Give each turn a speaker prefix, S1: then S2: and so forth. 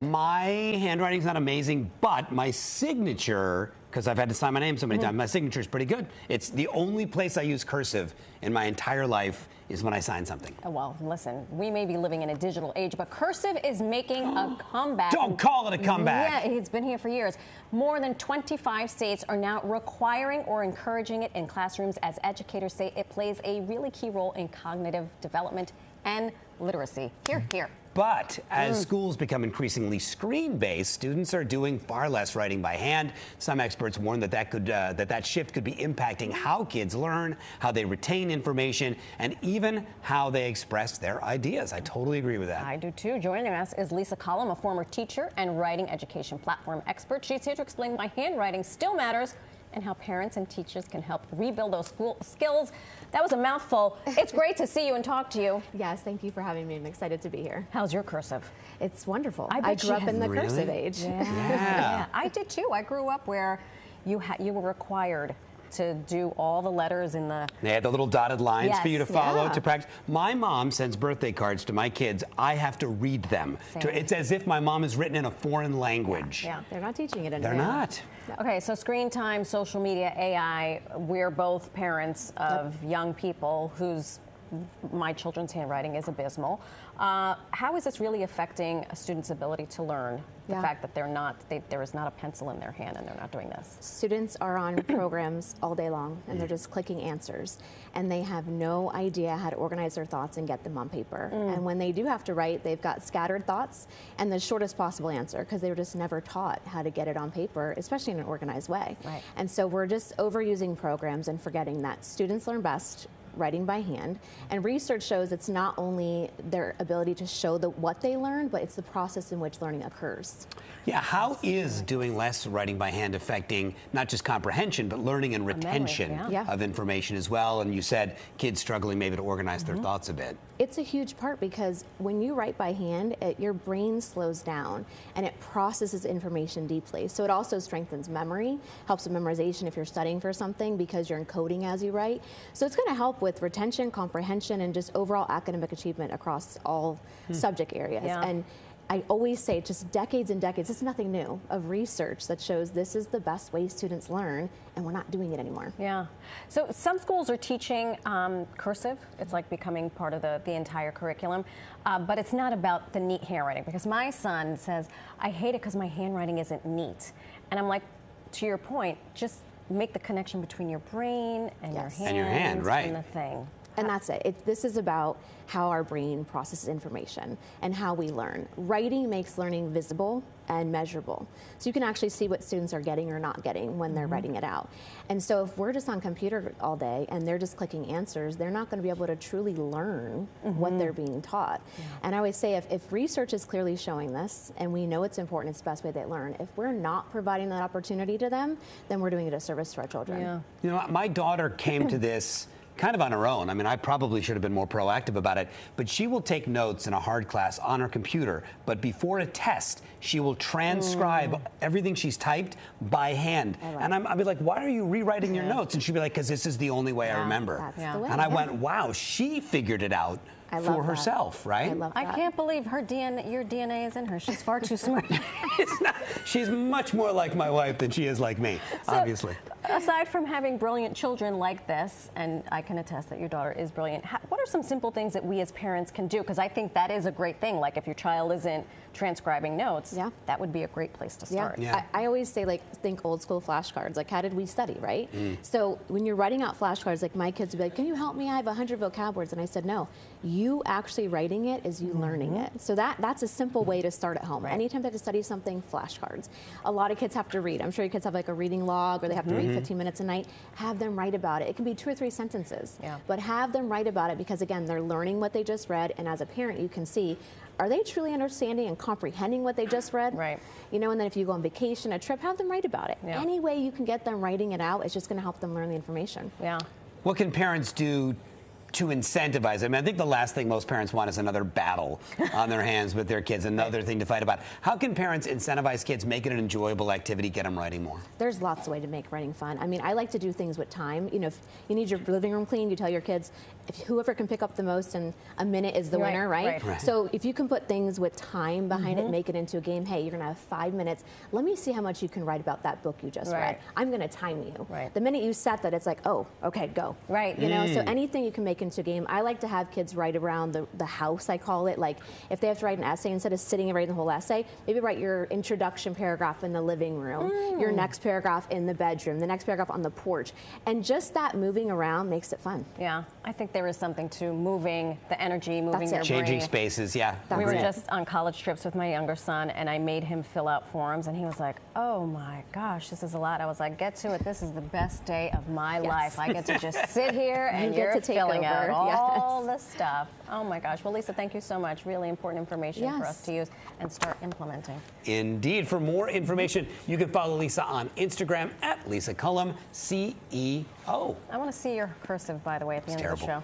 S1: My handwriting's not amazing, but my signature, because I've had to sign my name so many times, my signature is pretty good. It's the only place I use cursive in my entire life is when I sign something.
S2: Well, listen, we may be living in a digital age, but cursive is making a comeback.
S1: Don't call it a comeback.
S2: Yeah, it's been here for years. More than 25 states are now requiring or encouraging it in classrooms, as educators say it plays a really key role in cognitive development and literacy. Here, here.
S1: But as schools become increasingly screen-based, students are doing far less writing by hand. Some experts warn that that shift could be impacting how kids learn, how they retain information, and even how they express their ideas. I totally agree with that.
S2: I do too. Joining us is Lisa Collum, a former teacher and writing education platform expert. She's here to explain why handwriting still matters and how parents and teachers can help rebuild those school skills. That was a mouthful. It's great to see you and talk to you.
S3: Yes, thank you for having me. I'm excited to be here.
S2: How's your cursive?
S3: It's wonderful.
S2: I
S3: grew up in the cursive age.
S2: Yeah. I did too. I grew up where you were required to do all the letters in the...
S1: They had the little dotted lines for you to follow to practice. My mom sends birthday cards to my kids. I have to read them. It's as if my mom is written in a foreign language.
S3: Yeah, they're not teaching it anymore.
S1: They're not.
S2: Okay, so screen time, social media, AI, we're both parents of young people whose my children's handwriting is abysmal. How is this really affecting a student's ability to learn? The fact that there is not a pencil in their hand and they're not doing this.
S3: Students are on programs all day long and they're just clicking answers and they have no idea how to organize their thoughts and get them on paper. And when they do have to write, they've got scattered thoughts and the shortest possible answer because they were just never taught how to get it on paper, especially in an organized way.
S2: Right.
S3: And so we're just overusing programs and forgetting that students learn best writing by hand, and research shows it's not only their ability to show what they learned, but it's the process in which learning occurs.
S1: Yeah, how is doing less writing by hand affecting not just comprehension, but learning and retention of information as well? And you said kids struggling maybe to organize their thoughts a bit.
S3: It's a huge part because when you write by hand, your brain slows down and it processes information deeply. So it also strengthens memory, helps with memorization if you're studying for something because you're encoding as you write. So it's going to help with retention, comprehension, and just overall academic achievement across all subject areas. And I always say just decades and decades, it's nothing new, of research that shows this is the best way students learn, and we're not doing it anymore.
S2: Yeah. So some schools are teaching cursive. It's like becoming part of the entire curriculum. But it's not about the neat handwriting, because my son says, I hate it because my handwriting isn't neat. And I'm like, to your point, just make the connection between your brain and your hand.
S1: And your hand, right.
S2: And the thing.
S3: And that's it. This is about how our brain processes information and how we learn. Writing makes learning visible and measurable. So you can actually see what students are getting or not getting when they're writing it out. And so if we're just on computer all day and they're just clicking answers, they're not going to be able to truly learn what they're being taught. And I always say if research is clearly showing this and we know it's important, it's the best way they learn, if we're not providing that opportunity to them, then we're doing a disservice to our children.
S2: Yeah.
S1: You know, my daughter came to this kind of on her own. I mean, I probably should have been more proactive about it, but she will take notes in a hard class on her computer, but before a test, she will transcribe everything she's typed by hand. And I'll be like, why are you rewriting your notes? And she'll be like, because this is the only way I remember.
S3: That's the way.
S1: And I went, wow, she figured it out for herself, right?
S3: I love that.
S2: I can't believe your DNA is in her. She's far too smart.
S1: She's much more like my wife than she is like me, obviously.
S2: Aside from having brilliant children like this, and I can attest that your daughter is brilliant, what are some simple things that we as parents can do? Because I think that is a great thing. Like if your child isn't transcribing notes, that would be a great place to start.
S3: I always say, like, think old school flashcards. Like, how did we study, right? So when you're writing out flashcards, like my kids would be like, can you help me? I have 100 vocab words. And I said, no, you actually writing it is you learning it. So that's a simple way to start at home. Anytime they have to study something, flashcards. A lot of kids have to read. I'm sure your kids have like a reading log or they have to read 15 minutes a night. Have them write about it. It can be 2 or 3 sentences, but have them write about it because, again, they're learning what they just read. And as a parent, you can see, are they truly understanding and comprehending what they just read?
S2: Right.
S3: You know, and then if you go on vacation, a trip, have them write about it. Any way you can get them writing it out is just going to help them learn the information.
S2: Yeah.
S1: What can parents do to incentivize. I mean, I think the last thing most parents want is another battle on their hands with their kids, another thing to fight about. How can parents incentivize kids, make it an enjoyable activity, get them writing more?
S3: There's lots of ways to make writing fun. I mean, I like to do things with time. You know, if you need your living room clean, you tell your kids, if whoever can pick up the most in a minute is the winner, right? So if you can put things with time behind it, make it into a game. Hey, you're gonna have 5 minutes. Let me see how much you can write about that book you just read. I'm gonna time you. The minute you set that, it's like, oh, okay, go. You know, so anything you can make into a game. I like to have kids write around the house, I call it. Like, if they have to write an essay, instead of sitting and writing the whole essay, maybe write your introduction paragraph in the living room, your next paragraph in the bedroom, the next paragraph on the porch. And just that moving around makes it fun.
S2: Yeah, I think there is something to moving the energy, moving your
S1: Changing
S2: brain.
S1: spaces,
S2: We were just on college trips with my younger son, and I made him fill out forms, and he was like, oh my gosh, this is a lot. I was like, get to it. This is the best day of my life. I get to just sit here and you're filling out all the stuff. Oh my gosh. Well, Lisa, thank you so much. Really important information for us to use and start implementing.
S1: Indeed. For more information, you can follow Lisa on Instagram at Lisa Collum, CEO.
S2: I want to see your cursive, by the way, at the end of the show.